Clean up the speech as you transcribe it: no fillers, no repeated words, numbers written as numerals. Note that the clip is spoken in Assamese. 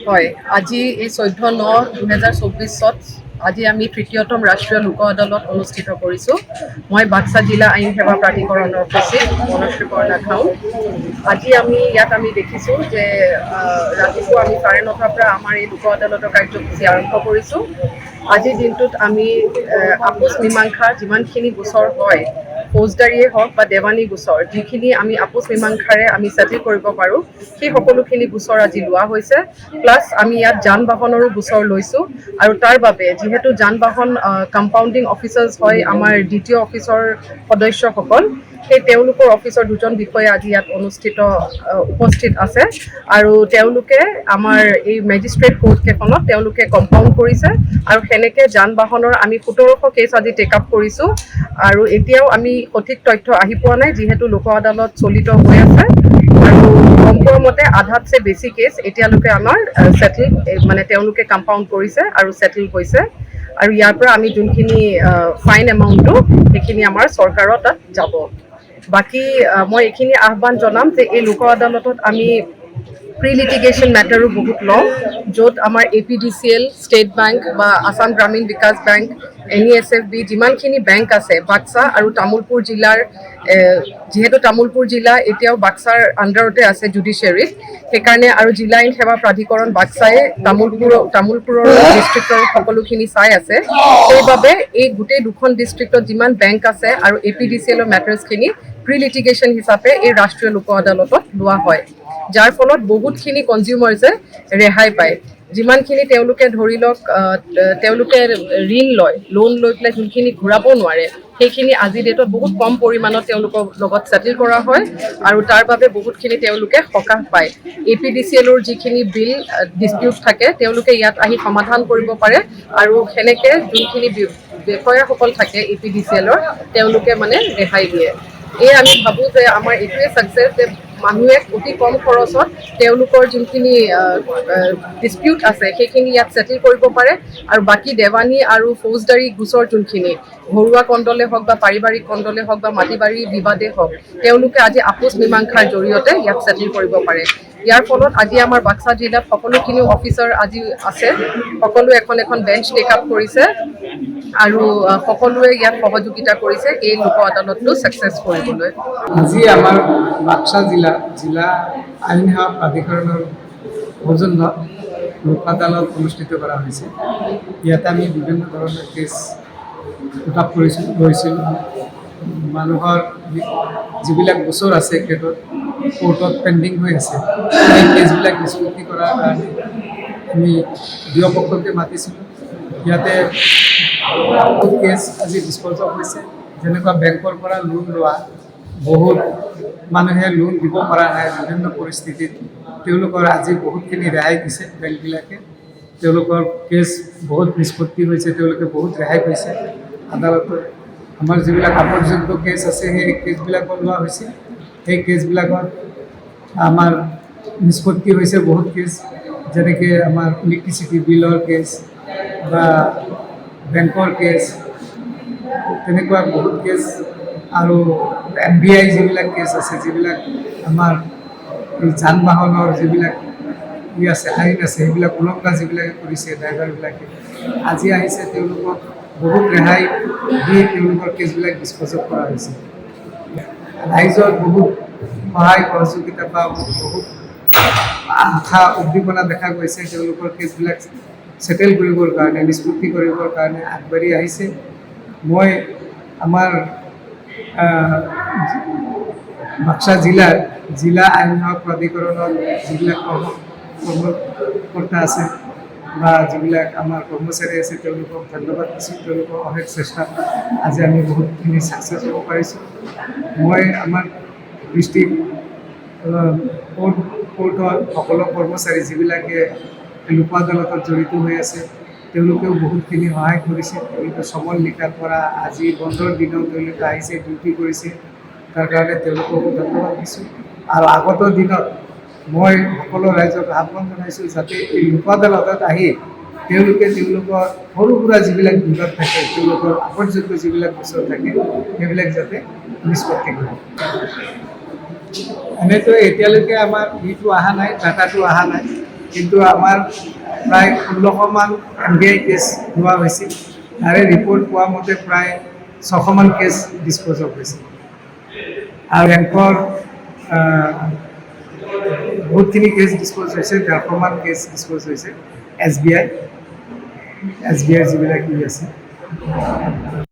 হয়, আজি এই 14/9/2024 আজি আমি তৃতীয়তম ৰাষ্ট্ৰীয় লোক আদালত অনুষ্ঠিত কৰিছোঁ। মই বাক্সা জিলা আইন সেৱা প্ৰাধিকৰণৰ সচিব মনশ্ৰী পৰ্ণা খাওঁ। আজি আমি ইয়াত দেখিছোঁ যে ৰাতিপুৱা আমি 9:30 পৰা আমাৰ এই লোক আদালতৰ কাৰ্যসূচী আৰম্ভ কৰিছোঁ। আজিৰ দিনটোত আমি আপোচ মীমাংসা যিমানখিনি গোচৰ হয়, ফৌজদাৰীয়ে হওক বা দেৱানী গোচৰ, যিখিনি আমি আপোচ মীমাংসাৰে আমি ছেটেল কৰিব পাৰোঁ, সেই সকলোখিনি গোচৰ আজি লোৱা হৈছে। প্লাছ আমি ইয়াত যান বাহনৰো গোচৰ লৈছোঁ আৰু তাৰ বাবে যিহেতু যান বাহন কম্পাউণ্ডিং অফিচাৰ্ছ হয় আমাৰ দ্বিতীয় অফিচৰ সদস্যসকল, সেই তেওঁলোকৰ অফিচৰ দুজন বিষয়া আজি ইয়াত উপস্থিত আছে আৰু তেওঁলোকে আমাৰ এই মেজিষ্ট্ৰেট কোৰ্টকেইখনত তেওঁলোকে কম্পাউণ্ড কৰিছে আৰু সেনেকৈ যান বাহনৰ আমি 1700 কেছ আজি টেক আপ কৰিছোঁ আৰু এতিয়াও আমি সঠিক তথ্য আহি পোৱা নাই, যিহেতু লোক আদালত চলিত হৈ আছে আৰু গম পোৱা মতে আধাতছে বেছি কেছ এতিয়ালৈকে আমাৰ ছেটেল তেওঁলোকে কম্পাউণ্ড কৰিছে আৰু ছেটেল হৈছে আৰু ইয়াৰ পৰা আমি যোনখিনি ফাইন এমাউণ্টটো সেইখিনি আমাৰ চৰকাৰৰ তাত যাব। বাকী মই এইখিনি আহ্বান জনাম যে এই লোক আদালতত আমি প্ৰি লিটিগেশ্যন মেটাৰো বহুত লওঁ, য'ত আমাৰ APDCL, ষ্টেট বেংক বা আসাম গ্ৰামীণ বিকাশ বেংক, NESFB যিমানখিনি বেংক আছে বাক্সা আৰু তামোলপুৰ জিলাৰ, যিহেতু তামোলপুৰ জিলা এতিয়াও বাক্সাৰ আণ্ডাৰতে আছে জুডিচিয়াৰীত, সেইকাৰণে আৰু জিলা আইন সেৱা প্ৰাধিকৰণ বাক্সাই তামোলপুৰৰ ডিষ্ট্ৰিক্টৰ সকলোখিনি চাই আছে। সেইবাবে এই গোটেই দুখন ডিষ্ট্ৰিক্টত যিমান বেংক আছে আৰু APDCL মেটাৰ্ছখিনি প্ৰি লিটিগেশ্যন হিচাপে এই ৰাষ্ট্ৰীয় লোক আদালতত লোৱা হয়, যাৰ ফলত বহুতখিনি কনজিউমাৰ্ছে ৰেহাই পায়। যিমানখিনি তেওঁলোকে ধৰি লওক তেওঁলোকে ঋণ লয়, লোন লৈ পেলাই যোনখিনি ঘূৰাব নোৱাৰে, সেইখিনি আজিৰ ডেটত বহুত কম পৰিমাণত তেওঁলোকৰ লগত ছেটেল কৰা হয় আৰু তাৰ বাবে বহুতখিনি তেওঁলোকে সকাহ পায়। APDCLৰ যিখিনি বিল ডিছপিউট থাকে তেওঁলোকে ইয়াত আহি সমাধান কৰিব পাৰে আৰু সেনেকৈ যোনখিনি বিষয়াসকল থাকে APDCLৰ তেওঁলোকে ৰেহাই দিয়ে। আমি ভাবোঁ যে আমাৰ এইটোৱে ছাকচেছ যে মানুহে অতি কম খৰচত তেওঁলোকৰ যোনখিনি ডিছপিউট আছে সেইখিনি ইয়াত ছেটেল কৰিব পাৰে আৰু বাকী দেৱানী আৰু ফৌজদাৰী গোচৰ যোনখিনি ঘৰুৱা কণ্ডলে হওক বা পাৰিবাৰিক কণ্ডলে হওক বা মাটি বাৰী বিবাদে হওক, তেওঁলোকে আজি আপোচ মীমাংসাৰ জৰিয়তে ইয়াত ছেটেল কৰিব পাৰে। ইয়াৰ ফলত আজি আমাৰ বাক্সা জিলাত সকলোখিনি অফিচাৰ আজি আছে, সকলোৱে এখন এখন বেঞ্চ টেক আপ কৰিছে আৰু সকলোৱে ইয়াত সহযোগিতা কৰিছে এই লোক আদালতটো ছাকচেছ কৰিবলৈ। আজি আমাৰ বাক্সা জিলা আইন সেৱা প্ৰাধিকৰণৰ সৌজন্যত লোক আদালত অনুষ্ঠিত কৰা হৈছে। ইয়াতে আমি বিভিন্ন ধৰণৰ কেছ উত্থাপ লৈছিলোঁ। মানুহৰ যিবিলাক গোচৰ আছে কোৰ্টত পেণ্ডিং হৈ আছে, সেই কেছবিলাক নিষ্পত্তি কৰাৰ কাৰণে আমি দুয়ো পক্ষকে মাতিছিলোঁ। ইয়াতে বহুত কেছ আজি ডিছপ'জ অফ হৈছে, যেনেকুৱা বেংকৰ পৰা লোন লোৱা, বহুত মানুহে লোন দিব পৰা নাই বিভিন্ন পৰিস্থিতিত, তেওঁলোকৰ আজি বহুতখিনি ৰেহাই দিছে বেংকবিলাকে। তেওঁলোকৰ কেছ বহুত নিষ্পত্তি হৈছে, তেওঁলোকে বহুত ৰেহাই পাইছে আদালতত। আমাৰ যিবিলাক আপত্তিযোগ্য কেছ আছে সেই কেছবিলাকো লোৱা হৈছে, সেই কেছবিলাকত আমাৰ নিষ্পত্তি হৈছে বহুত কেছ, যেনেকৈ আমাৰ ইলেক্ট্ৰিচিটি বিলৰ কেছ বা বেংকৰ কেছ, তেনেকুৱা বহুত কেছ আৰু MBI যিবিলাক কেছ আছে, যিবিলাক আমাৰ এই যান বাহনৰ যিবিলাক আছে আইন আছে, সেইবিলাক উলংঘা যিবিলাকে কৰিছে ড্ৰাইভাৰবিলাকে, আজি আহিছে তেওঁলোকক বহুত ৰেহাই দি তেওঁলোকৰ কেছবিলাক ডিছপ'জ কৰা হৈছে। ৰাইজৰ বহুত সহায় সহযোগিতা বা বহুত আশা উদ্দীপনা দেখা গৈছে, তেওঁলোকৰ কেছবিলাক ছেটেল কৰিবৰ কাৰণে, নিষ্পত্তি কৰিবৰ কাৰণে আগবাঢ়ি আহিছে। মই আমাৰ বাক্সা জিলা আইন সেৱা প্ৰাধিকৰণৰ যিবিলাক কৰ্মকৰ্তা আছে বা যিবিলাক আমাৰ কৰ্মচাৰী আছে, তেওঁলোকক ধন্যবাদ দিছোঁ। তেওঁলোকৰ অশেষ চেষ্টাত আজি আমি বহুতখিনি ছাকচেছ হ'ব পাৰিছোঁ। মই আমাৰ ডিষ্ট্ৰিক্ট কোৰ্টৰ সকলো কৰ্মচাৰী যিবিলাকে লোক আদালতত জড়িত হৈ আছে, তেওঁলোকেও বহুতখিনি সহায় কৰিছে। তেওঁলোকে চমন লিখাৰ পৰা আজি বন্ধৰ দিনত তেওঁলোকে আহিছে, ডিউটি কৰিছে, তাৰ কাৰণে তেওঁলোককো ধন্যবাদ দিছোঁ। আৰু আগত দিনত মই সকলো ৰাইজক আহ্বান জনাইছোঁ যাতে এই লোক আদালতত আহি তেওঁলোকে তেওঁলোকৰ সৰু সুৰা যিবিলাক বিবাদ থাকে, তেওঁলোকৰ আপত্তিযোগ্য যিবিলাক গোচৰ থাকে, সেইবিলাক যাতে নিষ্পত্তি কৰে। এনেতো এতিয়ালৈকে আমাৰ ইটো অহা নাই, ডাটাটো অহা নাই, কিন্তু আমাৰ প্ৰায় 1600মান MBI কেছ লোৱা হৈছিল। তাৰে ৰিপৰ্ট পোৱা মতে প্ৰায় 600মান কেছ ডিছপ'জ অফ হৈছিল। আৰু বেংকৰ বহুতখিনি কেছ ডিছপ'জ হৈছে, 150মান কেছ ডিছপ'জ হৈছে SBI যিবিলাক আছে।